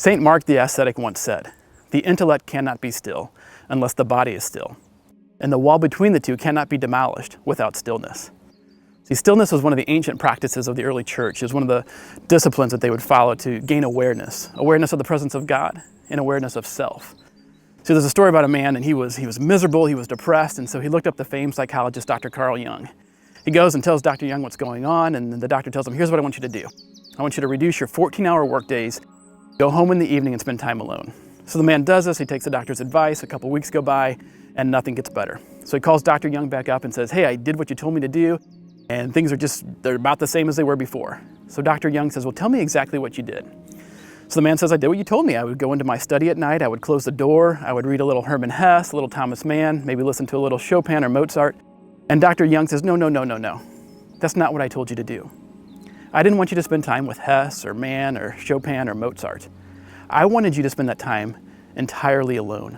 St. Mark the ascetic once said, "The intellect cannot be still unless the body is still, and the wall between the two cannot be demolished without stillness." See, stillness was one of the ancient practices of the early church. It was one of the disciplines that they would follow to gain awareness of the presence of God and awareness of self. So there's a story about a man, and he was miserable, he was depressed, and so he looked up the famed psychologist, Dr. Carl Jung. He goes and tells Dr. Jung what's going on, and the doctor tells him, "Here's what I want you to do. I want you to reduce your 14-hour work days, go home in the evening and spend time alone." So the man does this, he takes the doctor's advice, a couple weeks go by, and nothing gets better. So he calls Dr. Jung back up and says, "Hey, I did what you told me to do, and things they're about the same as they were before." So Dr. Jung says, "Well, tell me exactly what you did." So the man says, "I did what you told me. I would go into my study at night, I would close the door, I would read a little Hermann Hesse, a little Thomas Mann, maybe listen to a little Chopin or Mozart." And Dr. Jung says, No. That's not what I told you to do. I didn't want you to spend time with Hesse or Mann or Chopin or Mozart. I wanted you to spend that time entirely alone."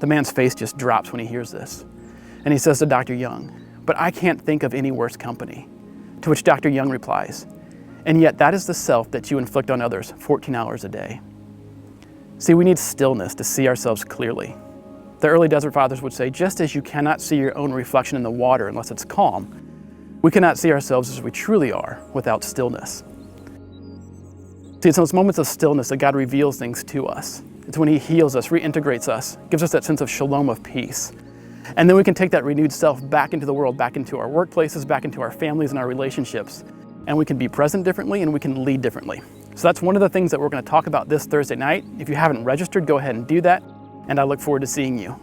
The man's face just drops when he hears this. And he says to Dr. Jung, "But I can't think of any worse company." To which Dr. Jung replies, "And yet that is the self that you inflict on others 14 hours a day." See, we need stillness to see ourselves clearly. The early Desert Fathers would say, just as you cannot see your own reflection in the water unless it's calm, we cannot see ourselves as we truly are without stillness. See, it's in those moments of stillness that God reveals things to us. It's when He heals us, reintegrates us, gives us that sense of shalom, of peace. And then we can take that renewed self back into the world, back into our workplaces, back into our families and our relationships. And we can be present differently and we can lead differently. So that's one of the things that we're going to talk about this Thursday night. If you haven't registered, go ahead and do that. And I look forward to seeing you.